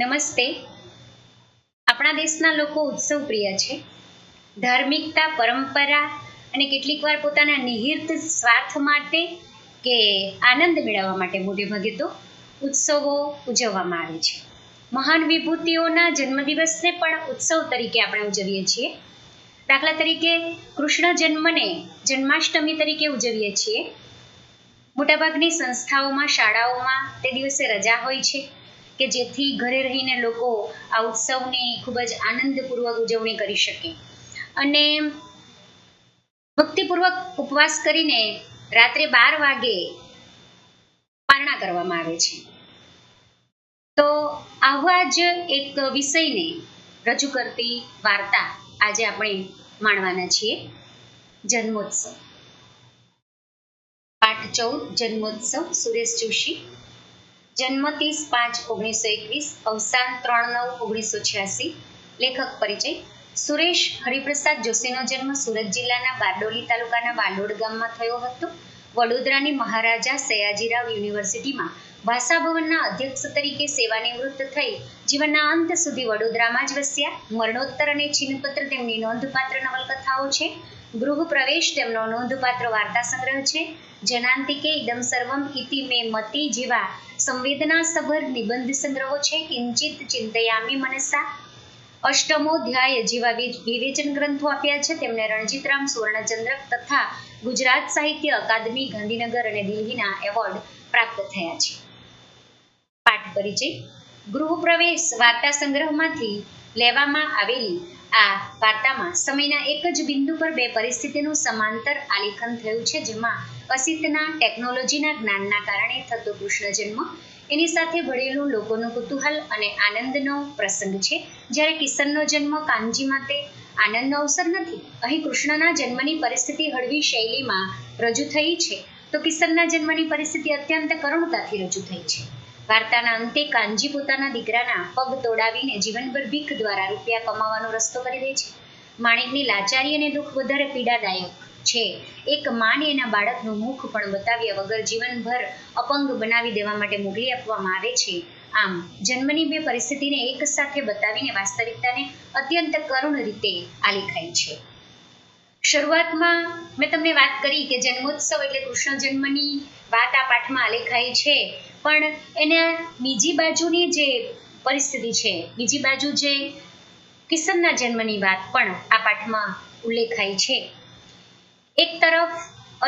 નમસ્તે. આપણા દેશના લોકો ઉત્સવ પ્રિય છે. ધાર્મિકતા, પરંપરા અને કેટલીક વાર પોતાના નિહિત સ્વાર્થ માટે કે આનંદ મેળવવા માટે મોટે ભાગે તો ઉત્સવો ઉજવવામાં આવે છે. મહાન વિભૂતિઓના જન્મદિવસને પણ ઉત્સવ તરીકે આપણે ઉજવીએ છીએ. દાખલા તરીકે કૃષ્ણ જન્મને જન્માષ્ટમી તરીકે ઉજવીએ છીએ. મોટાભાગની સંસ્થાઓમાં, શાળાઓમાં તે દિવસે રજા હોય છે કે જેથી ઘરે રહીને લોકો આ ઉત્સવની ખૂબ જ આનંદપૂર્વક ઉજવણી કરી શકે અને ભક્તિપૂર્વક ઉપવાસ કરીને રાત્રે 12 વાગે પારણા કરવામાં આવે છે. તો આવા જ એક વિષયને રજૂ કરતી વાર્તા આજે આપણે માણવાના છીએ. જન્મોત્સવ. પાઠ 14 જન્મોત્સવ. સુરેશ જોશી. જન્મ 30/5/1921, અવસાન 3/9/1986. લેખક પરિચય. સુરેશ હરિપ્રસાદ જોશીનો જન્મ સુરત જિલ્લાના બારડોલી તાલુકાના વાલોડ ગામમાં થયો હતો. વડોદરાની મહારાજા સયાજીરાવ યુનિવર્સિટીમાં ભાષા ભવનના અધ્યક્ષ તરીકે સેવાનિવૃત્ત થઈ જીવનના અંત સુધી વડોદરામાં જ વસ્યા. મરણોત્તર અને છિન્નપત્ર તેમની નોંધપાત્ર નવલકથાઓ છે. ગૃહ પ્રવેશ તેમનો નોંધપાત્ર વાર્તા સંગ્રહ છે. જનાંતિકે ઇદમ સર્વમ ઇતિ મે મતિ જેવા સંવેદનાસભર નિબંધ સંગ્રહો છે. કિંચિત ચિંતયામિ મનસા, અષ્ટમોધ્યાય જેવા વિવેચન ગ્રંથો આપ્યા છે. તેમને રણજીતરામ સુવર્ણચંદ્રક તથા ગુજરાત સાહિત્ય અકાદમી, ગાંધીનગર અને દિલ્હીના એવોર્ડ પ્રાપ્ત થયા છે. પાઠ પરિચય. ગૃહ પ્રવેશ વાર્તા સંગ્રહમાંથી લેવામાં આવેલી આ વાર્તામાં સમયના એક જ બિંદુ પર બે પરિસ્થિતિનું સમાંતર આલેખન થયું છે, જેમાં અસીતના ટેકનોલોજીના જ્ઞાનના કારણે થતો કૃષ્ણ જન્મ, એની સાથે ભળેલું લોકોનું કુતૂહલ અને આનંદનો પ્રસંગ છે. જ્યારે કિશનનો જન્મ કાનજી માટે આનંદનો અવસર નથી. અહીં કૃષ્ણના જન્મની પરિસ્થિતિ હળવી શૈલીમાં રજૂ થઈ છે, તો કિશનના જન્મની પરિસ્થિતિ અત્યંત કરુણતાથી રજૂ થઈ છે. વાર્તાના અંતે કાનજી પોતાના દીકરાના પગ તોડાવીને જીવનભર ભીખ દ્વારા રૂપિયા કમાવાનો રસ્તો કરી દે છે. માણેકની લાચારી અને દુઃખ વધારે પીડાદાયક છે. એક માને એના બાળકનું મુખ પણ બતાવ્યા વગર જીવનભર અપંગ બનાવી દેવા માટે મોકલી આપવામાં આવે છે. આમ જન્મની બે પરિસ્થિતિને એક સાથે બતાવીને વાસ્તવિકતાને અત્યંત કરુણ રીતે આલેખાઈ છે. શરૂઆતમાં મેં તમને વાત કરી કે જન્મોત્સવ એટલે કૃષ્ણ જન્મની વાત આ પાઠમાં આલેખાઈ છે, પણ એને બીજી બાજુની જે પરિસ્થિતિ છે, બીજી બાજુ જે કિશનના જન્મની વાત પણ આ પાઠમાં ઉલ્લેખાઈ છે. એક તરફ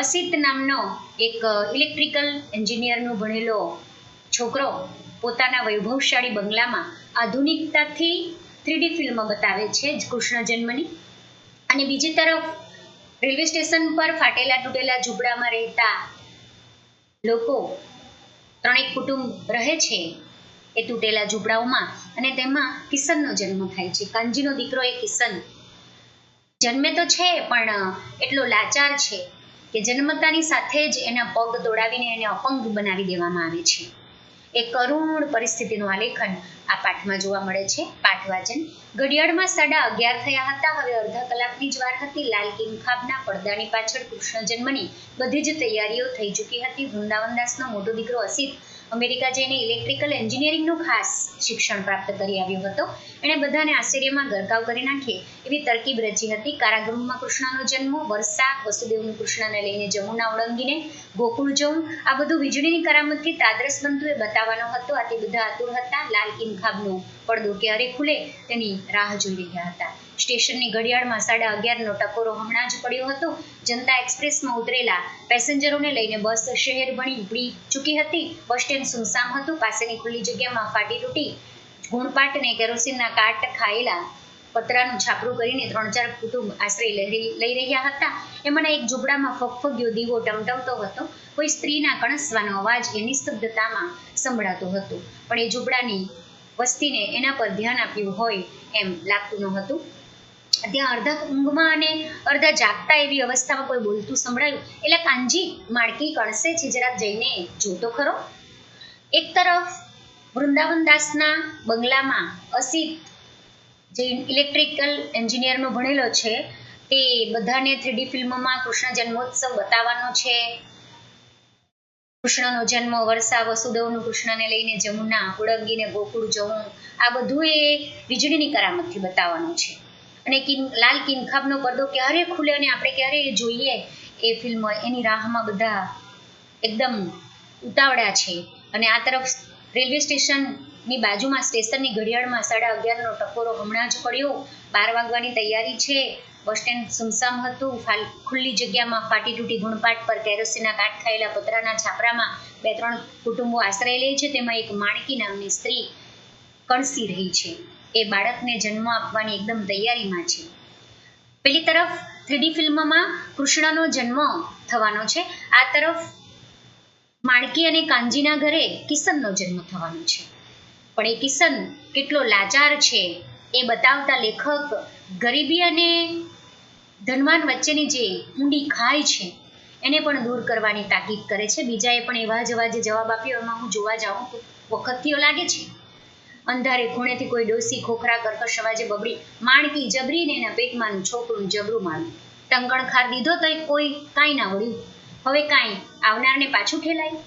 અસિત નામનો એક ઇલેક્ટ્રિકલ એન્જિનિયરનો ભણેલો છોકરો પોતાના વૈભવશાળી બંગલામાં આધુનિકતાથી 3D ફિલ્મ બતાવે છે કૃષ્ણ જન્મની, અને બીજી તરફ રેલવે સ્ટેશન પર ફાટેલા તૂટેલા ઝૂંપડામાં રહેતા લોકો, ત્રણેક કુટુંબ રહે છે એ તૂટેલા ઝૂંપડાઓમાં, અને તેમાં કિશનનો જન્મ થાય છે. કાનજીનો દીકરો એ કિશન જન્મે તો છે પણ એટલો લાચાર છે કે જન્મતાની સાથે જ એના પગ તોડાવીને એને અપંગ બનાવી દેવામાં આવે છે. એક કરુણ પરિસ્થિતિનું આલેખન આ પાઠમાં જોવા મળે છે. પાઠ વાચન. ઘડિયાળમાં 11:30 થયા હતા. હવે અડધા કલાકની જ વાર હતી. લાલ કિંખાબના પડદાની પાછળ કૃષ્ણ જન્મની બધી જ તૈયારીઓ થઈ ચૂકી હતી. વૃંદાવનદાસનો મોટો દીકરો અસિત અમેરિકા જઈને ઇલેક્ટ્રિકલ એન્જિનિયરિંગનું ખાસ શિક્ષણ પ્રાપ્ત કરી આવ્યો હતો. એણે બધાને આશ્ચર્યમાં ગરકાવ કરી નાખે એવી તરકીબ રચી હતી. કારાગૃહમાં કૃષ્ણનો જન્મ, વર્ષા, વસુદેવનું કૃષ્ણને લઈને જમુના ઓળંગીને ગોકુળ જવું, આ બધું વીજળીની કરામતથી તાદ્રશ બનતું એ બતાવવાનો હતો. આથી બધા આતુર હતા. લાલ કિંખાબનો પડદો ક્યારે ખુલે તેની રાહ જોઈ રહ્યા હતા. સ્ટેશનની ઘડિયાળમાં 11:30નો ટકોરો હમણાં જ પડ્યો હતો. જનતા એક્સપ્રેસમાં ઉતરેલા પેસેન્જરોને લઈને બસ શહેર ભણી ઉપડી ચૂકી હતી. બસ સ્ટેન્ડ સુમસામ હતું. પાસેની ખુલ્લી જગ્યામાં ફાટી તૂટી ઘૂણપાટને કેરોસીનના કાટ ખાયેલા પતરાનું છાપરું કરીને 3-4 કુટુંબ આશ્રય લઈ રહ્યા હતા. એમાંના એક ઝૂંપડામાં ફગફગ્યો દીવો ટમટમતો હતો. કોઈ સ્ત્રીના કણસવાનો અવાજ એ નિસ્તબ્ધતામાં સંભળાતો હતો, પણ એ ઝૂંપડાની વસ્તીને એના પર ધ્યાન આપ્યું હોય એમ લાગતું ન હતું. ત્યાં અડધા ઊંઘમાં અને અડધા જાગતા એવી અવસ્થામાં કોઈ બોલતું સંભળાયું. એટલે કાનજી, માળકી કણસે છે, જરાક જઈને જોતો ખરો. એક તરફ વૃંદાવનદાસના બંગલામાં અસિત, જે ઇલેક્ટ્રિકલ એન્જિનિયરનો ભણેલો છે, તે બધાને 3D ફિલ્મમાં કૃષ્ણ જન્મોત્સવ બતાવવાનો છે. કૃષ્ણનો જન્મ, વર્ષા, વસુદેવનું કૃષ્ણને લઈને જમુના, ઉડંગીને ગોકુળ જવું, આ બધું એ વીજળીની કરામતથી બતાવવાનું છે. અને લાલ કિનખાબનો પડદો ક્યારે ખુલે અને આપણે ક્યારે એ જોઈએ એ ફિલ્મ, એની રાહમાં બધા એકદમ ઉતાવળા છે. અને આ તરફ રેલવે સ્ટેશનની બાજુમાં સ્ટેશનની ઘડિયાળમાં 11:30નો ટકોરો હમણાં જ પડ્યો. 12 વાગવાની તૈયારી છે. બસ સ્ટેન્ડ સુમસામ હતું. ખુલ્લી જગ્યામાં ફાટી તૂટી ગુણપાટ પર કેરોસીનના કાટ ખાયેલા પતરાના છાપરામાં 2-3 કુટુંબો આશ્રય લે છે. તેમાં એક માણકી નામની સ્ત્રી કણસી રહી છે. એ બાળકને જન્મ આપવાની એકદમ તૈયારીમાં છે. પેલી તરફ 3D ફિલ્મમાં કૃષ્ણનો જન્મ થવાનો છે. આ તરફ માણકી અને કાનજીના ઘરે કિશનનો જન્મ થવાનો છે. પણ એ કિશન કેટલો લાચાર છે એ બતાવતા લેખક ગરીબી અને ધનવાન વચ્ચેની જે ઊંડી ખાઈ છે એને પણ દૂર કરવાની તાકીદ કરે છે. બીજાએ પણ એવા જે જવાબ આપ્યો એમાં હું જોવા જાઉં તો વખતથીઓ લાગે છે. અંધારે ખૂણેથી કોઈ ડોસી ખોખરા કર્કશ અવાજે બબડી, માણકી જબરીને એના પેટમાં છોકરું જબરું મારું. ટંકણ ખાર દીધો તો કોઈ કાંઈ ના વળ્યું. હવે કાંઈ આવનારને પાછું ઠેલાય,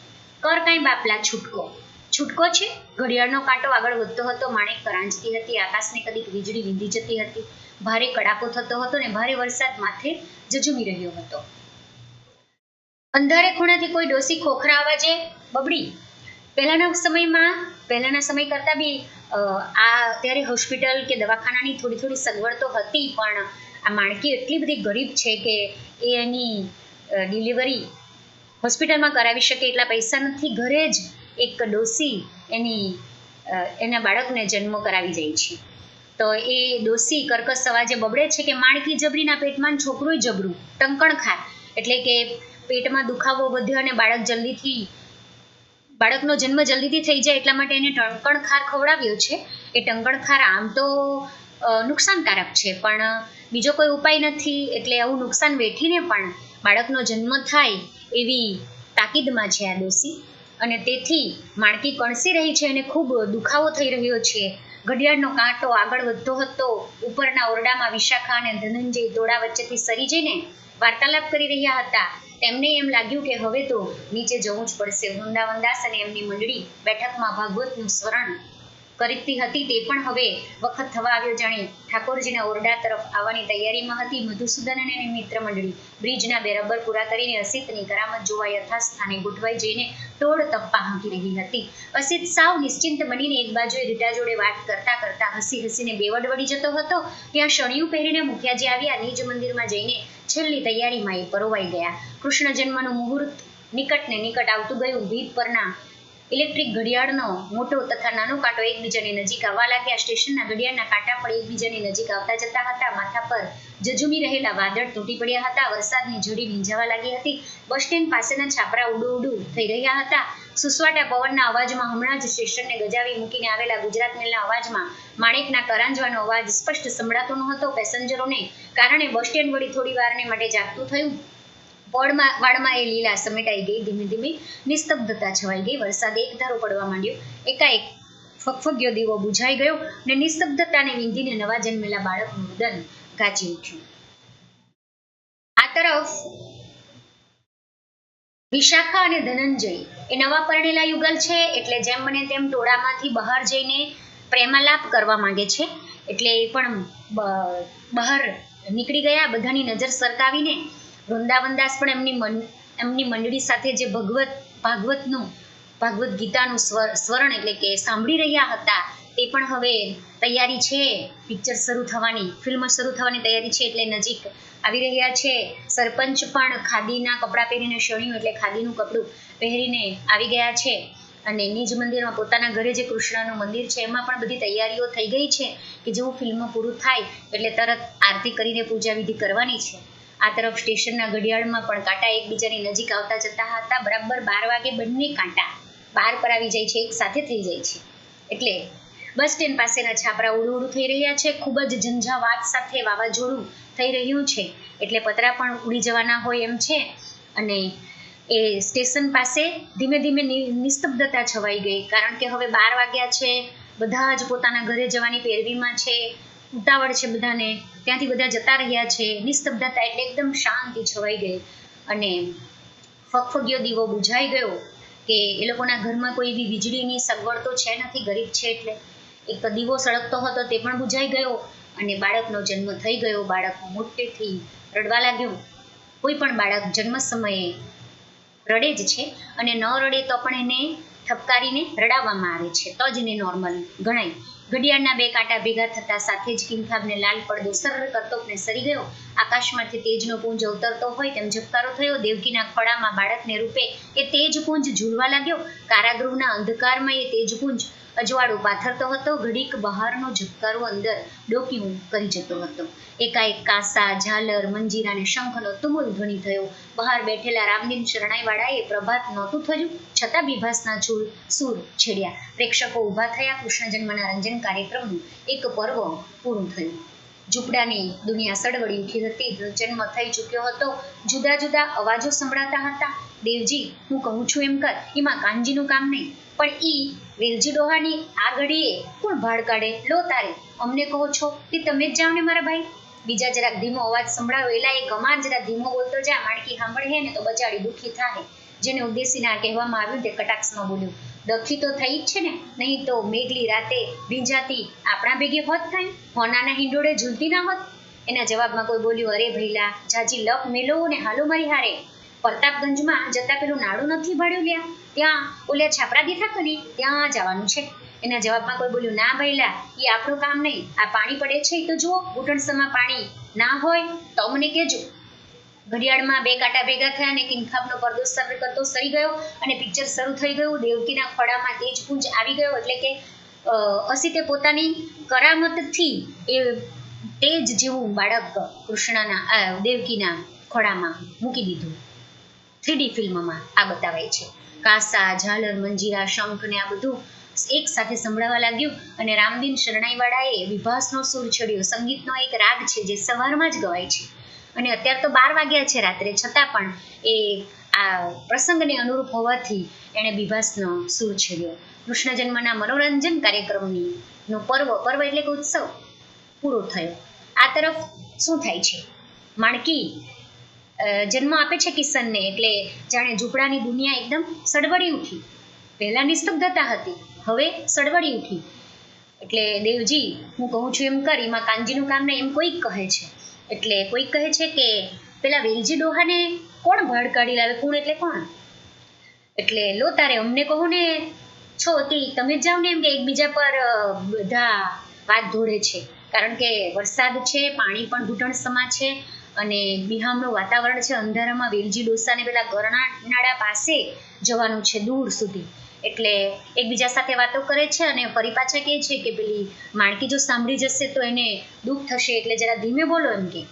કર કાંઈ બાપલા છૂટકો છે. ઘડિયાળનો કાંટો આગળ વધતો હતો. માણેક કરાંજતી હતી. આકાશને કદીક વીજળી વીંધી જતી હતી. ભારે કડાકો થતો હતો ને ભારે વરસાદ માથે જજુમી રહ્યો હતો. અંધારે ખૂણાથી કોઈ ડોસી ખોખરા અવાજે બબડી. પહેલાના સમય કરતાં બી ત્યારે હોસ્પિટલ કે દવાખાનાની થોડી સગવડ તો હતી, પણ આ માણકી એટલી બધી ગરીબ છે કે એ એની ડિલિવરી હોસ્પિટલમાં કરાવી શકે એટલા પૈસા નથી. ઘરે જ એક ડોસી એના બાળકને જન્મ કરાવી જાય છે. તો એ ડોસી કર્કશ અવાજે બબડે છે કે માણકી જબરીના પેટમાં છોકરું જબરું. ટંકણ ખાર એટલે કે પેટમાં દુખાવો વધ્યો અને બાળકનો જન્મ જલ્દીથી થઈ જાય એટલા માટે એને ટંકણ ખાર ખવડાવ્યો છે. એ ટંકણ ખાર આમ તો નુકસાનકારક છે, પણ બીજો કોઈ ઉપાય નથી. એટલે આવું નુકસાન વેઠીને પણ બાળકનો જન્મ થાય એવી તાકીદમાં છે આ ડોસી. અને તેથી માણકી કણસી રહી છે અને ખૂબ દુખાવો થઈ રહ્યો છે. ઘડિયાળનો કાંટો આગળ વધતો હતો. ઉપરના ઓરડામાં વિશાખા અને ધનંજય દોડા વચ્ચેથી સરી જઈને વાર્તાલાપ કરી રહ્યા હતા. તેમને એમ લાગ્યું કે હવે તો નીચે જવું જ પડશે. વૃંદાવનદાસ અને એમની મંડળી બેઠકમાં ભાગવતનું સ્મરણ કરતી હતી. તે પણ હવે વખત થવા આવ્યો. જાણે ઠાકોરજીના ઓરડા તરફ આવવાની તૈયારીમાં હતી. મધુસૂદન અને એની મિત્ર મંડળી બ્રિજના 2 રબર પૂરા કરીને અસિતની કરામત જોવા યથાસ્થાને ગોઠવાઈ જઈને ટોળ તપ્પા હાંકી રહી હતી. અસિત સાવ નિશ્ચિંત બનીને એક બાજુએ રીટા જોડે વાત કરતા હસીને બેવડ વળી જતો હતો. ત્યાં શણિયું પહેરીને મુખિયાજી આવ્યા. નિજ મંદિરમાં જઈને છેલ્લી તૈયારીમાં એ પરોવાઈ ગયા. કૃષ્ણ જન્મનું મુહૂર્ત નિકટ આવતું ગયું. ભીત પરના ઇલેક્ટ્રિક ઘડિયાળનો મોટો તથા નાનો કાંટો એકબીજાની નજીક આવવા લાગ્યા. સ્ટેશનના ઘડિયાળના કાંટા પણ એકબીજાની નજીક આવતા જતા હતા. માથા પર જજુમી રહેલા વાદળ તૂટી પડ્યા હતા. વરસાદની ઝડી ભીંજાવા લાગી હતી. બસ સ્ટેન્ડ પાસેના છાપરા ઉડુ થઈ રહ્યા હતા. સુસવાટા પવનના અવાજમાં હમણાં જ સ્ટેશનને ગજાવી મૂકીને આવેલા ગુજરાત મેલના અવાજમાં માણેકના કરાંજવાનો અવાજ સ્પષ્ટ સંભળાતો ન હતો. પેસેન્જરોને કારણે બસ સ્ટેન્ડ વળી થોડી વારને માટે જાગતું થયું. વાડમાં એ લીલા સમેટાઈ ગઈ. ધીમે નિસ્તબ્ધતા છવાઈ ગઈ. વરસાદ એકધારો પડવા માંડ્યો. એકાએક ફગફગ્યો દીવો બુઝાઈ ગયો ને નિસ્તબ્ધતાને વિંધીને નવા જન્મેલા બાળકનું રુદન ગાજી ઉઠ્યું. આ તરફ વિશાખા અને ધનંજય એ નવા પરણેલા યુગલ છે. એટલે જેમ બને તેમ ટોળામાંથી બહાર જઈને પ્રેમાલાપ કરવા માંગે છે. એટલે એ પણ બહાર નીકળી ગયા બધાની નજર સરકાવીને. વૃંદાવનદાસ પણ એમની મંડળી સાથે જે ભાગવત ગીતાનું સ્વરણ એટલે કે સાંભળી રહ્યા હતા. તે પણ હવે તૈયારી છે. ફિલ્મ શરૂ થવાની તૈયારી છે એટલે નજીક આવી રહ્યા છે. સરપંચ પણ ખાદીના કપડાં પહેરીને, શણિયું એટલે ખાદીનું કપડું પહેરીને આવી ગયા છે. અને નિજ મંદિરમાં પોતાના ઘરે જે કૃષ્ણનું મંદિર છે એમાં પણ બધી તૈયારીઓ થઈ ગઈ છે કે જેવું ફિલ્મ પૂરું થાય એટલે તરત આરતી કરીને પૂજા વિધિ કરવાની છે. આ તરફ સ્ટેશનના ઘડિયાળમાં પણ કાંટા એકબીજાની નજીક આવતા જતા હતા. બરાબર 12 વાગે બંને કાંટા 12 પર આવી જાય છે, એક સાથે થઈ જાય છે. એટલે બસ સ્ટેન્ડ પાસેના છાપરા ઉડું થઈ રહ્યા છે. ખૂબ જ ઝંઝાવાત સાથે વાવાઝોડું થઈ રહ્યું છે. એટલે પતરા પણ ઉડી જવાના હોય એમ છે. અને એ સ્ટેશન પાસે ધીમે નિસ્તબ્ધતા છવાઈ ગઈ. કારણ કે હવે 12 વાગ્યા છે. બધા જ પોતાના ઘરે જવાની પેરવીમાં છે. ઉતાવળ છે બધાને. ત્યાંથી બધા જતા રહ્યા છે. નિસ્તબ્ધતા એટલે એકદમ શાંતિ છવાઈ ગઈ અને ફગફગિયો દીવો બુઝાઈ ગયો. કે એ લોકોના ઘરમાં કોઈ એવી વીજળીની સગવડ તો છે નથી, ગરીબ છે એટલે. એક દીવો સળગતો હતો તે પણ બુઝાઈ ગયો અને બાળકનો જન્મ થઈ ગયો. બાળક મોટેથી રડવા લાગ્યું. કોઈ પણ બાળક જન્મ સમયે રડે જ છે અને ન રડે તો પણ એને ઠપકારીને રડાવવામાં આવે છે, તો જ એને નોર્મલ ગણાય. ઘડિયાળના 2 કાંટા ભેગા થતા સાથે જ કિંખાબને લાલ પડદો સર્ર કરતો ને સરી ગયો. આકાશમાંથી તેજનો પુંજ અવતરતો હોય તેમ ઝબકારો થયો. દેવકીના ખોળામાં બાળકને રૂપે એ તેજપુંજ ઝૂલવા લાગ્યો. કારાગૃહના અંધકારમાં એ તેજપુંજ અજવાળું પાથરતો હતો. ઘડીક બહારનો ઝબકારો અંદર ડોકિયું કરી જતો હતો. એકાએક કાંસા, ઝાલર, મંજીરા અને શંખનો તુમુલ ધ્વનિ થયો. બહાર બેઠેલા રામદીન શરણાઈવાળાએ પ્રભાત નહોતું થયું છતાં વિભાસના સૂર છેડ્યા. પ્રેક્ષકો ઊભા થયા. કૃષ્ણ જન્મના રંજન કાર્યક્રમનું એક પર્વ પૂરું થયું. ઝૂંપડાની દુનિયા સળવળી ઉઠી હતી. જન્મ થઈ ચૂક્યો હતો. જુદા જુદા અવાજો સંભળાતા હતા. દેવજી, હું કહું છું એમ કર, એમાં કાનજીનું કામ નહીં. પણ ઈ વેલજી ડોહાની આ ઘડીએ કોણ ભાડ કાઢે? લો તારે અમને કહો છો કે તમે જ જાઓ ને મારા ભાઈ. બીજા જરાક ધીમો અવાજ સંભળાયો. એલા એ ગમાન જરા ધીમો બોલતો જા, માણકી સાંભળે ને તો બચાડી દુઃખી થાય. જેને ઉદ્દેશીને આ કહેવામાં આવ્યું તે કટાક્ષમાં બોલ્યું. દખી તો થઈ જ છે ને, નહીં તો મેઘલી રાતે ભીંજાતી આપણા ભેગે હોત થાય, હોનાના હિંડોળે ઝૂલતી ના હોત. એના જવાબમાં કોઈ બોલ્યું, અરે ભઈલા, જાજી લપ મેલો ને હાલો મારી હારે. પ્રતાપગંજમાં જતા પેલું નાડું નથી ભાડ્યું લ્યા, ત્યાં ઓલ્યા છાપરા દીઠા કરી ત્યાં જવાનું છે. એના જવાબમાં કોઈ બોલ્યું, ના ભઈલા, એ આપણું કામ નહીં. આ પાણી પડે છે એ તો જુઓ, ઘૂંટણસમાં પાણી ના હોય તો અમને કહેજો. ઘડિયાળમાં 2 કાંટા ભેગા થયા અને કિંખાબનો પડદો સર્ર કરતો સરી ગયો અને પિક્ચર શરૂ થઈ ગયું. દેવકીના ખોળામાં તેજપુંજ આવી ગયો. એટલે કે અસીતે પોતાની કરામતથી એ તેજ જેવું બાળક કૃષ્ણના દેવકીના ખોળામાં મૂકી દીધું. 3D ફિલ્મમાં આ બતાવાય છે. કાંસા, ઝાલર, મંજીરા, શંખ ને આ બધું એક સાથે સંભળાવા લાગ્યું અને રામદીન શરણાઈવાળાએ વિભાસનો સૂર છેડ્યો. સંગીતનો એક રાગ છે જે સવારમાં જ ગવાય છે અને અત્યારે તો 12 વાગ્યા છે રાત્રે, છતાં પણ એ આ પ્રસંગને અનુરૂપ હોવાથી એણે વિભાસનો સૂર છેડ્યો. કૃષ્ણ જન્મના મનોરંજન કાર્યક્રમની નો પર્વ એટલે કે ઉત્સવ પૂરો થયો. આ તરફ શું થાય છે? માણકી જન્મ આપે છે કિશનને, એટલે જાણે ઝૂંપડાની દુનિયા એકદમ સળવળી ઉઠી. પહેલા નિસ્તબ્ધતા હતી, હવે સળવળી ઉઠી. એટલે દેવજી, હું કહું છું એમ કર, એમાં કાનજીનું કામ નહીં એમ કોઈક કહે છે. એટલે કોઈક કહે છે કે પેલા વેલજી ડોહાને કોણ ભાડ કાઢી લાવે? કોણ એટલે કોણ? એટલે લો તારે અમને કહો ને છો તી તમે જ જાઓ ને, એમ કે એકબીજા પર બધા વાત ધોળે છે. કારણ કે વરસાદ છે, પાણી પણ ઘૂંટણસમાં છે અને બિહામનું વાતાવરણ છે. અંધારામાં વેલજી ડોસાને પેલા ગરનાળા પાસે જવાનું છે, દૂર સુધી. એટલે એકબીજા સાથે વાતો કરે છે અને ફરી પાછા કહે છે કે પેલી માણકી જો સાંભળી જશે તો એને દુઃખ થશે, એટલે જરા ધીમે બોલો એમ કે.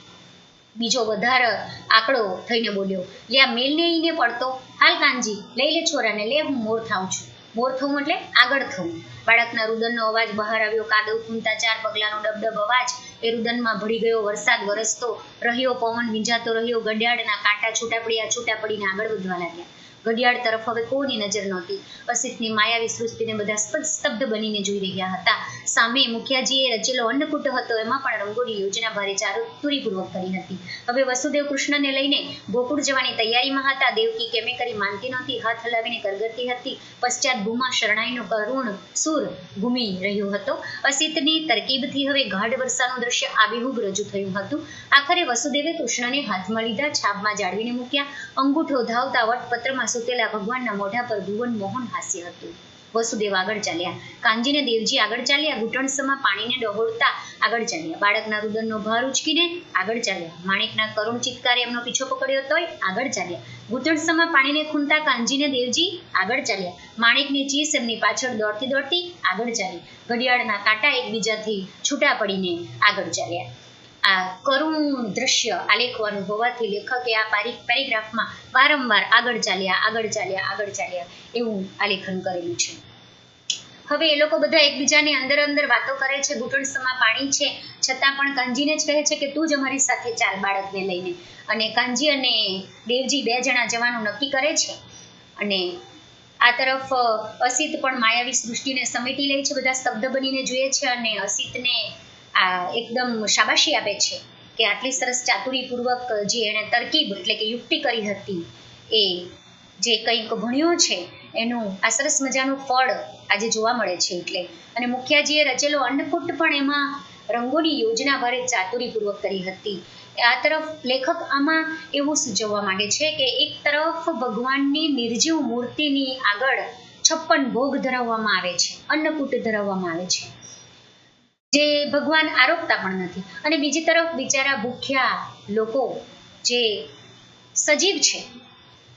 બીજો વધારે આંકડો થઈને બોલ્યો, લે આ મેલને ઈને પડતો, હાલ કાનજી લઈ લે છોરાને, લે હું મોર થાઉં છું. મોર થવું એટલે આગળ થવું. બાળકના રુદનનો અવાજ બહાર આવ્યો. કાદવ ખૂંદતા 4 પગલાનો ડબડબ અવાજ એ રુદનમાં ભળી ગયો. વરસાદ વરસતો રહ્યો, પવન ભીંજાતો રહ્યો. ઘડિયાળના કાંટા છૂટા પડીને આગળ વધવા લાગ્યા. ઘડિયાળ તરફ હવે કોઈની નજર નહોતી. અસિતની માયાવી સૃષ્ટિને બધા સ્તબ્ધ બનીને જોઈ રહ્યા હતા. સામે મુખિયાજીએ રચેલો અન્નકૂટ હતો, એમાં પણ રંગોળી યોજના ભારે ચાતુરીપૂર્વક કરી હતી. હવે વસુદેવ કૃષ્ણને લઈને ગોકુળ જવાની તૈયારીમાં હતા. દેવકી કેમે કરી માનતી નહોતી, હાથ હલાવીને કરગરતી હતી. પશ્ચાત ભૂમા શરણાઈનો કરુણ સૂર ઘૂમી રહ્યો હતો. અસિતની તરકીબથી હવે ગાઢ વર્ષાનું દ્રશ્ય આબેહૂબ રજૂ થયું હતું. આખરે વસુદેવે કૃષ્ણને હાથમાં લીધા, છાબમાં જાળવીને મૂક્યા. અંગૂઠો ધાવતા વટપત્રમાં સુતેલા ભગવાનના મોઢા પર ભુવન મોહન હાસ્ય હતું. વસુદેવ આગળ ચાલ્યા. કાનજીને દેવજી આગળ ચાલ્યા. ઘૂંટણસમાં પાણીને ડહોળતા આગળ ચાલ્યા. બાળકના રુદનનો ભાર ઉચકીને આગળ ચાલ્યા. માણેકના કરુણ ચિત્કારે એમનો પીછો પકડ્યો તોય આગળ ચાલ્યા. ઘૂંટણસમાં પાણીને ખૂંદતા કાનજીને દેવજી આગળ ચાલ્યા. માણેકની ચીસ એમની પાછળ દોડતી આગળ ચાલી. ઘડિયાળના કાંટા એકબીજાથી છૂટા પડીને આગળ ચાલ્યા. આ કરુણ દ્રશ્ય આલેખવાનું હોવાથી લેખકે આ પેરેગ્રાફમાં વારંવાર આગળ ચાલ્યા એવું આલેખન કરેલું છે. હવે એ લોકો બધા એકબીજાની અંદર વાતો કરે છે. ઘૂંટણસમાં પાણી છે છતાં પણ કાનજીને જ કહે છે કે તું જ અમારી સાથે ચાલ બાળકને લઈને. અને કાનજી અને દેવજી 2 જણા જવાનું નક્કી કરે છે. અને આ તરફ અસિત પણ માયાવી સૃષ્ટિને સમેટી લે છે. બધા સ્તબ્ધ બનીને જોઈએ છે અને અસિતને આ એકદમ શાબાશી આપે છે કે આટલી સરસ ચાતુરીપૂર્વક જે એણે તરકીબ એટલે કે યુક્તિ કરી હતી, એ જે કંઈક ભણ્યો છે એનું આ સરસ મજાનું ફળ આજે જોવા મળે છે. એટલે અને મુખિયાજીએ રચેલો અન્નકૂટ પણ એમાં રંગોની યોજના ભારે ચાતુરીપૂર્વક કરી હતી. આ તરફ લેખક આમાં એવું સૂચવવા માંગે છે કે એક તરફ ભગવાનની નિર્જીવ મૂર્તિની આગળ 56 ભોગ ધરાવવામાં આવે છે, અન્નકૂટ ધરાવવામાં આવે છે, જે ભગવાન આરોગતા પણ નથી. અને બીજી તરફ બિચારા ભૂખ્યા લોકો જે સજીવ છે,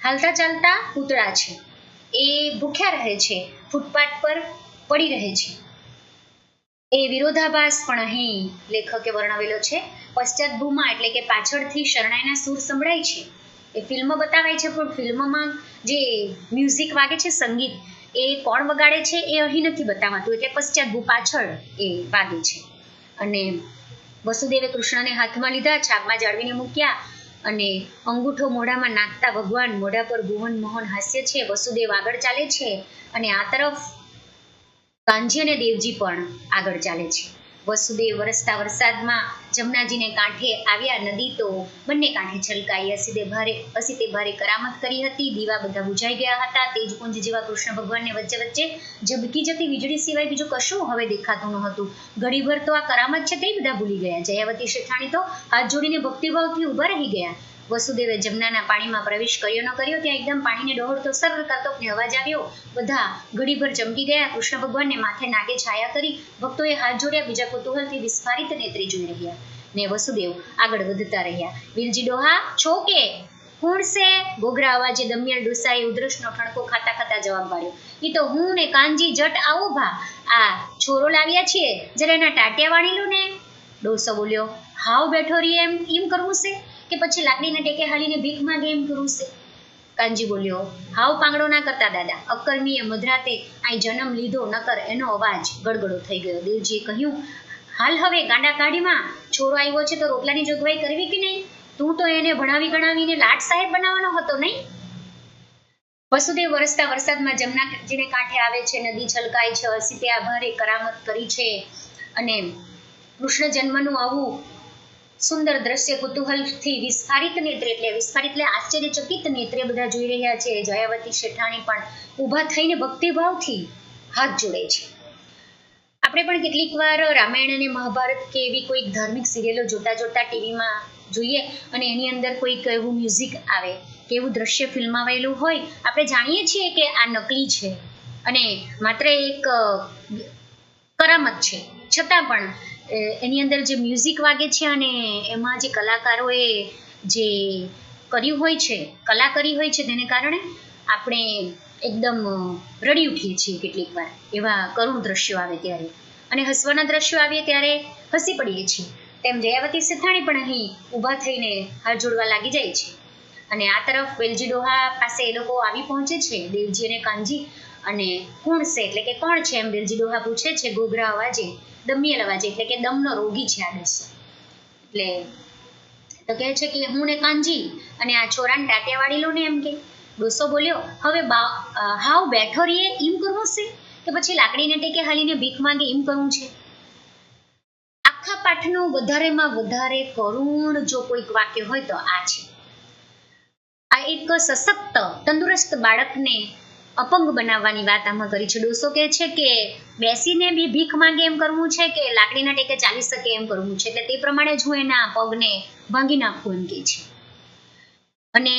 હાલતા ચાલતા પૂતળા છે, એ ભૂખ્યા રહે છે, ફૂટપાથ પર પડી રહે છે. એ વિરોધાભાસ પણ અહીં લેખકે વર્ણવેલો છે. પશ્ચાતભૂમાં એટલે કે પાછળથી શરણાઈના સૂર સંભળાય છે. એ ફિલ્મ બતાવાય છે, પણ ફિલ્મમાં જે મ્યુઝિક વાગે છે, સંગીત, એ કોણ વગાડે છે એ અહીં નથી બતાવાતું, એટલે પશ્ચાતભૂ પાછળ એ વાગે છે. અને વસુદેવે કૃષ્ણને હાથમાં લીધા, છાબમાં જાળવીને મૂક્યા અને અંગૂઠો મોઢામાં નાખતા ભગવાન મોઢા પર ભુવન મોહન હાસ્ય છે. વસુદેવ આગળ ચાલે છે અને આ તરફ કાનજી અને દેવજી પણ આગળ ચાલે છે. વસુદેવ વરસતા વરસાદમાં જમનાજીને કાંઠે આવ્યા. નદી તો બંને કાંઠે છલકાઈ. અસીતે ભારે કરામત કરી હતી. દીવા બધા બુઝાઈ ગયા હતા. તેજપુંજ જેવા કૃષ્ણ ભગવાનને વચ્ચે વચ્ચે ઝબકી જતી વીજળી સિવાય બીજું કશું હવે દેખાતું ન હતું. ઘડીભર તો આ કરામત છે તે બધા ભૂલી ગયા. જયાવતી શેઠાણી તો હાથ જોડીને ભક્તિભાવથી ઊભા રહી ગયા. વસુદેવે જમનાના પાણીમાં પ્રવેશ કર્યો ન કર્યો, ત્યાં એકદમ પાણીને ડહોળતો સર્ર કરતોકને અવાજ આવ્યો. બધા ઘડીભર ચમકી ગયા. કૃષ્ણ ભગવાનને માથે નાગે છાયા કરી ભક્તોએ હાથ જોડ્યા. બીજા કુતૂહલથી વિસ્ફારિત નેત્રે જોઈ રહ્યા ને વસુદેવ આગળ વધતા રહ્યા. વિલજી ડોહા છો કે કોણ છે? ઘોઘરા અવાજે દમિયલ ડોસાએ ઉધરસનો ઠણકો ખાતા ખાતા જવાબ પાડ્યો. ઈ તો હું ને કાનજી જટ આવો ભા, આ છોરો લાવ્યા છીએ, જરા એના ટાટિયા વાળી લો ને. ડોસો બોલ્યો, હાવ બેઠો રહી એમ કરવું છે કે પછી લાકડીને ટેકે હાલીને ભીખ માંગે એમ કરવું છે? કાનજી બોલ્યો, હાવ પાંગડો ના કરતા દાદા, અકર્મીએ મધરાતે અહીં જન્મ લીધો, નકર એનો અવાજ ગળગળો થઈ ગયો. દેવજીએ કહ્યું, હાલ હવે ગાંડા કાઢીમાં છોરો આવ્યો છે તો રોટલાની જોગવાઈ કરવી કે નહીં? તું તો એને ભણાવી ગણાવીને લાટ સાહેબ બનાવવાનો હતો નહીં? વસુદેવ વરસતા વરસાદમાં જમનાજીને કાંઠે આવે છે. નદી છલકાય છે. અસીતે આભારે કરામત કરી છે. અને કૃષ્ણ જન્મનું આવું સુંદર દ્રશ્ય કુતૂહલથી વિસ્ફારિત નેત્રે, એટલે વિસ્ફારિત એટલે આશ્ચર્યચકિત નેત્રે બધા જોઈ રહ્યા છે. જયાવતી શેઠાણી પણ ઊભા થઈને ભક્તિભાવથી હાથ જોડે છે. આપણે પણ કેટલીક વાર રામાયણ અને મહાભારત કે એવી કોઈક ધાર્મિક સિરિયલો જોતા જોતા ટીવીમાં જોઈએ અને એની અંદર કોઈક એવું મ્યુઝિક આવે કે એવું દ્રશ્ય ફિલ્માવેલું હોય, આપણે જાણીએ છીએ કે આ નકલી છે અને માત્ર એક કરામત છે, છતાં પણ એની અંદર જે મ્યુઝિક વાગે છે અને એમાં જે કલાકારોએ જે કર્યું હોય છે, કલા કરી હોય છે, તેને કારણે આપણે એકદમ રડી ઉઠીએ છીએ કેટલીક વાર એવા કરુણ દ્રશ્યો આવે ત્યારે, અને હસવાના દ્રશ્યો આવે ત્યારે હસી પડીએ છીએ. તેમ જયાવતી શેઠાણી પણ અહીં ઊભા થઈને હાથ જોડવા લાગી જાય છે. અને આ તરફ વેલજી ડોહા પાસે એ લોકો આવી પહોંચે છે, દેવજી અને કાનજી. અને કોણ છે એટલે કે કોણ છે એમ વેલજી ડોહા પૂછે છે ઘોઘરા અવાજે, દમિયલ અવાજે, એટલે કે દમનો રોગી છે આ ડોસો. એટલે તો કહે છે કે હું ને કાનજી અને આ છોરાને ટાટિયા વાળી લો ને એમ કે. ડોસો બોલ્યો, હવે હાવ બેઠો રહીએ એમ કરવું છે કે પછી લાકડીને ટેકે હાલીને ભીખ માંગે એમ કરવું છે? આખા પાઠનું વધારેમાં વધારે કરુણ જો કોઈક વાક્ય હોય તો આ છે. આ એક સશક્ત તંદુરસ્ત બાળકને અપંગ બનાવવાની વાત આમાં કરી છે. ડોસો કહે છે કે બેસીને બી ભીખ માંગે એમ કરવું છે કે લાકડીના ટેકે ચાલી શકે એમ કરવું છે, એટલે તે પ્રમાણે જ હું એના પગને ભાંગી નાખું એમ કે છે. અને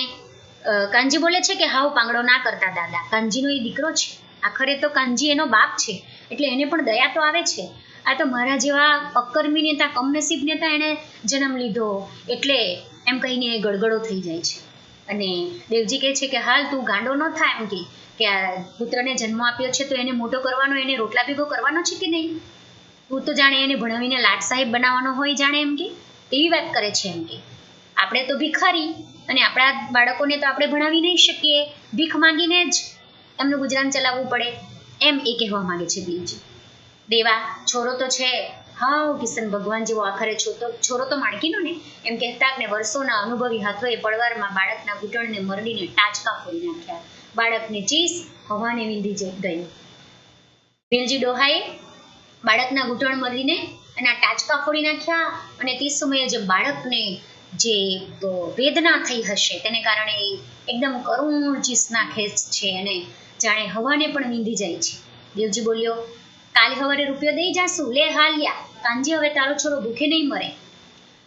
કાનજી બોલે છે કે હાવ પાંગડો ના કરતા દાદા, કાનજીનો એ દીકરો છે, આખરે તો કાનજી એનો બાપ છે, એટલે એને પણ દયા તો આવે છે. આ તો મારા જેવા અકર્મી નેતા, કમનસીબ નેતા એને જન્મ લીધો એટલે એમ કહીને એ ગળગળો થઈ જાય છે. અને દેવજી કહે છે કે હાલ તું ગાંડો ન થાય એમ કે આ પુત્રને જન્મ આપ્યો છે તો એને મોટો કરવાનો, એને રોટલા ભેગો કરવાનો છે કે નહીં? તું તો જાણે એને ભણાવીને લાટ સાહેબ બનાવવાનો હોય જાણે એમ કે, એવી વાત કરે છે એમ કે. આપણે તો ભિખારી અને આપણા બાળકોને તો આપણે ભણાવી નહીં શકીએ, ભીખ માંગીને જ એમનું ગુજરાન ચલાવવું પડે એમ એ કહેવા માંગે છે દેવજી. દેવા છોરો તો છે, હાવ કિશન ભગવાન જેવો, આખરે છોરો તો માણકીનો ને એમ કહેતા ને વર્ષોના અનુભવી હાથોએ પડવારમાં બાળકના ઘૂંટણને મરડીને ટાચકા ફોડી નાખ્યા. બાળકને ચીસ હવાને વીંધી ગયું. વેલજી ડોહાએ બાળકના ઘૂંટણ મરડીને એના ટાચકા ફોડી નાખ્યા. અને તે સમયે જે બાળકને જે વેદના થઈ હશે તેને કારણે એકદમ કરુણ ચીસ નાખે છે અને જાણે હવાને પણ વીંધી જાય છે. દેવજી બોલ્યો, કાલે સવારે રૂપિયો દઈ જાશું, લે હાલ્યા. કાનજી, હવે તારો છોરો ભૂખે નહીં મરે.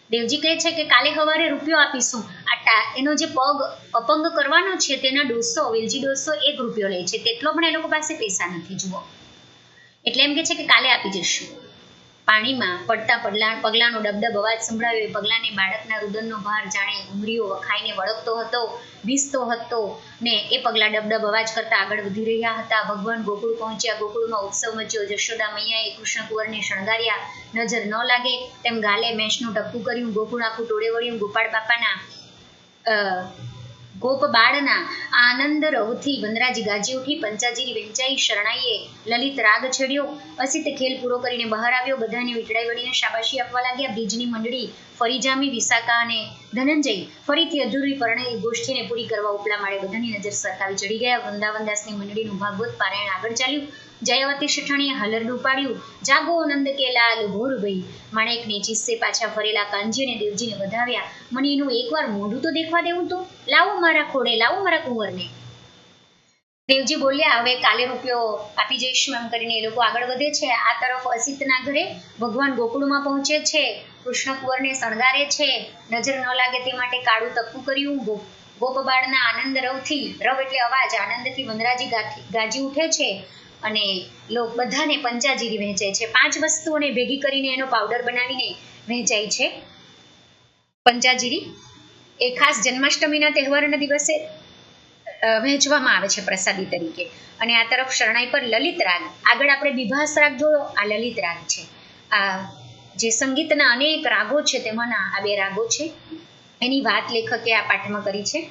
દેવજી કહે છે કે કાલે સવારે રૂપિયો આપીશું. એનો જે પગ અપંગ કરવાનો છે તેના ડોસો, વેલજી ડોસો 1 રૂપિયો લે છે, તેટલો પણ એ લોકો પાસે પૈસા નથી. જુઓ, એટલે એમ કે છે કે કાલે આપી જશું. પાણીમાં પડતા પગલાંનો ડબડબ અવાજ સંભળાવ્યો. એ પગલાંને બાળકના રુદનનો ભાર જાણે ઉમરીઓ વખાઈને વળગતો હતો, ભીસતો હતો ને એ પગલાં ડબડબ અવાજ કરતા આગળ વધી રહ્યા હતા. ભગવાન ગોકુળ પહોંચ્યા. ગોકુળમાં ઉત્સવ મચ્યો. જશોદા મૈયાએ કૃષ્ણ કુંવરને શણગાર્યા. નજર ન લાગે તેમ ગાલે મેષનું ટપકું કર્યું. ગોકુળ આખું ટોળે વળ્યું. ગોપાળ બાપાના ગોપ બાળના આનંદ રવથી વનરાજી ગાજી ઉઠી. પંચાજીરી વેંચાઈ. શરણાઈએ લલિત રાગ છેડ્યો. અસિત ખેલ પૂરો કરીને બહાર આવ્યો. બધાને વીંટળાઈ વળીને શાબાશી આપવા લાગ્યા. બ્રિજની મંડળી ફરી જામી. વિશાખા અને ધનંજય ફરીથી અધૂરી પરણેલી ગોષ્ઠીને પૂરી કરવા ઉપલા માળે બધાની નજર સરકાવી ચડી ગયા. વૃંદાવનદાસની મંડળીનું ભાગવત પારાયણ આગળ ચાલ્યું. જયાવતી શેઠાણીએ હલરડું પાડ્યું. જાગો નંદ કે લાલ ભોરભાઈ. માણેકની ચિસ્સે પાછા ફરેલા કાનજી અને દેવજીને વધાવ્યા. મને એનું એકવાર મોઢું તો દેખવા દેવું તો. લાવો મારા ખોડે, લાવો મારા કુંવરને. દેવજી બોલ્યા, હવે કાલે રૂપિયો આપી જઈશું એમ કરીને એ લોકો આગળ વધે છે. આ તરફ અસિતના ઘરે ભગવાન ગોકુળમાં પહોંચે છે. કૃષ્ણ કુંવરને શણગારે છે. નજર ન લાગે તે માટે કાળું તપકું કર્યું. ગોપબાળના આનંદ રવથી, રવ એટલે અવાજ, આનંદથી વનરાજી ગાજી ઉઠે છે અને બધાને પંચાજીરી વહેંચાય છે. 5 વસ્તુઓને ભેગી કરીને એનો પાવડર બનાવીને વહેંચાય છે. પંચાજીરી એ ખાસ જન્માષ્ટમીના તહેવારના દિવસે વહેંચવામાં આવે છે પ્રસાદી તરીકે. અને આ તરફ શરણાઈ પર લલિત રાગ. આગળ આપણે બિભાસ રાગ જોયો, આ લલિત રાગ છે. આ જે સંગીતના અનેક રાગો છે તેમાંના આ 2 રાગો છે. એની વાત લેખકે આ પાઠમાં કરી છે.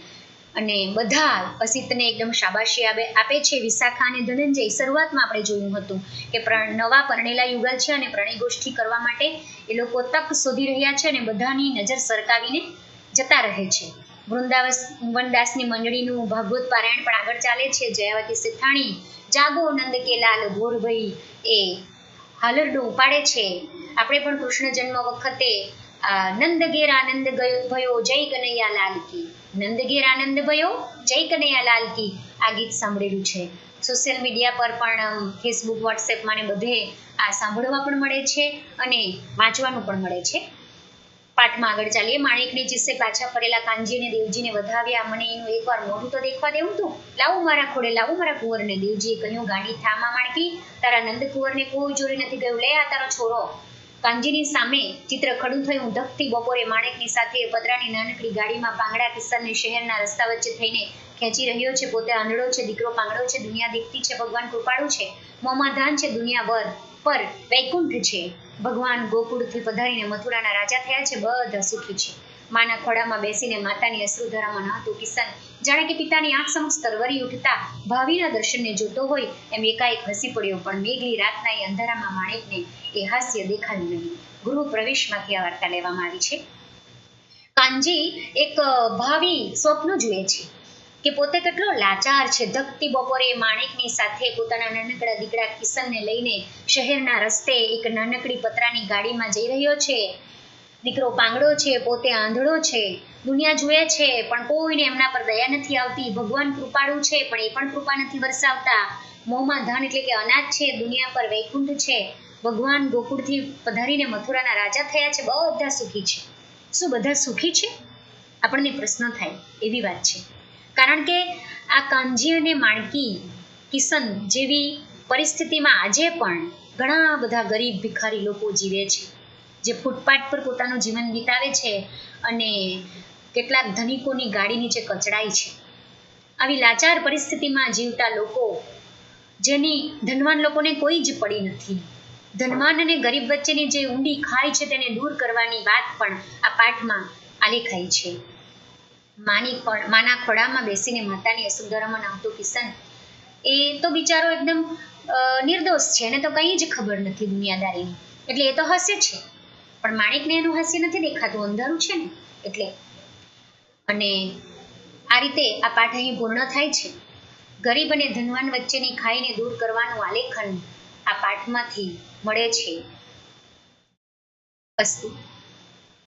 અને બધા અસિતને એકદમ શાબાશી આપે છે. વિશાખા અને ધનંજય, શરૂઆતમાં આપણે જોયું હતું કે નવા પરણેલા યુગલ છે અને પ્રણય ગોષ્ઠી કરવા માટે એ લોકો તક શોધી રહ્યા છે અને બધાની નજર સરકાવીને જતા રહે છે. વૃંદાવનદાસની મંડળીનું ભાગવત પારાયણ પણ આગળ ચાલે છે. જયાવતી શેઠાણી જાગો નંદ કે લાલ ભોરભાઈ એ હાલરડું ઉપાડે છે. આપણે પણ કૃષ્ણ જન્મ વખતે નંદ ઘેર આનંદ ભયો જય કનૈયા લાલ કી, નંદ ઘેર આનંદ ભયો જય કનૈયા લાલ કી આ ગીત સાંભળેલું છે. સોશિયલ મીડિયા પર પણ ફેસબુક, વોટ્સએપમાં ને બધે આ સાંભળવા પણ મળે છે અને વાંચવાનું પણ મળે છે. પાઠમાં આગળ ચાલીએ. માણેકની ચિસ્સે પાછા ફરેલા કાનજી અને દેવજીને વધાવ્યા. મને એનું એકવાર મોઢું તો દેખવા દેવું તું. લાવું મારા ખોડે, લાવું મારા કુંવરને. દેવજીએ કહ્યું, ગાડી થામા માણકી, તારા નંદ કુંવરને કોઈ ચોરી નથી ગયું. લે આ તારો છોરો. કાનજીની સામે ચિત્ર ખડું થયું. ધકતી બપોરે માણેકની સાથે પતરાની નાનકડી ગાડીમાં પાંગડા કિસ્સાને શહેરના રસ્તા વચ્ચે થઈને ખેંચી રહ્યો છે. પોતે આંધળો છે, દીકરો પાંગડો છે, દુનિયા દેખતી છે, ભગવાન કૃપાળુ છે, મોંમાં ધાન છે, દુનિયા પર વૈકુંઠ છે. ભગવાન ગોકુળથી પધારીને મથુરાના રાજા થયા છે. બધા સુખી છે. માના ખોડામાં બેસીને માતાની અશ્રુધારામાં નહાતો કિશન જાણે કે પિતાની આંખ સમક્ષ તરવરી ઉઠતા ભાવિના દર્શનને જોતો હોય એમ એકાએક હસી પડ્યો. પણ મેઘલી રાતના એ અંધારામાં માણેકને એ હાસ્ય દેખાયું નહીં. ગૃહ પ્રવેશમાંથી આ વાર્તા લેવામાં આવી છે. કાનજી એક ભાવિ સ્વપ્ન જુએ છે કે પોતે કેટલો લાચાર છે. ધકતી બપોરે માણેકની સાથે પોતાના નાનકડા દીકરા કિશનને લઈને શહેરના રસ્તે એક નાનકડી પતરાની ગાડીમાં જઈ રહ્યો છે. દીકરો પાંગડો છે, પોતે આંધળો છે, દુનિયા જુએ છે પણ કોઈને એમના પર દયા નથી આવતી. ભગવાન કૃપાળુ છે પણ એ પણ કૃપા નથી વરસાવતા. મોંમાં ધાન એટલે કે અનાજ છે, દુનિયા પર વૈકુંઠ છે. ભગવાન ગોકુળથી પધારીને મથુરાના રાજા થયા છે. બધા સુખી છે. શું બધા સુખી છે? આપણને પ્રશ્ન થાય એવી વાત છે. કારણ કે આ કાનજી અને માણકી, કિશન જેવી પરિસ્થિતિમાં આજે પણ ઘણા બધા ગરીબ ભિખારી લોકો જીવે છે, જે ફૂટપાથ પર પોતાનું જીવન વિતાવે છે અને કેટલાક ધનિકોની ગાડી નીચે કચડાય છે. આવી લાચાર પરિસ્થિતિમાં જીવતા લોકો, જેની ધનવાન લોકોને કોઈ જ પડી નથી. ધનવાન અને ગરીબ વચ્ચેની જે ઊંડી ખાઈ છે તેને દૂર કરવાની વાત પણ આ પાઠમાં આલેખાઈ છે. માના ખોડામાં બેસીને માતાની અશ્રુધારામાં નહાતો કિશન એ તો બિચારો એકદમ નિર્દોષ છે. એને તો કંઈ જ ખબર નથી દુનિયાદારીની, એટલે એ તો હસે છે. પણ માણેકને એનું હાસ્ય નથી દેખાતું, અંધારું છે ને એટલે. અને આ રીતે આ પાઠ અહીં પૂર્ણ થાય છે. ગરીબ અને ધનવાન વચ્ચેની ખાઈને દૂર કરવાનું આલેખન આ પાઠમાંથી મળે છે. અસ્તુ.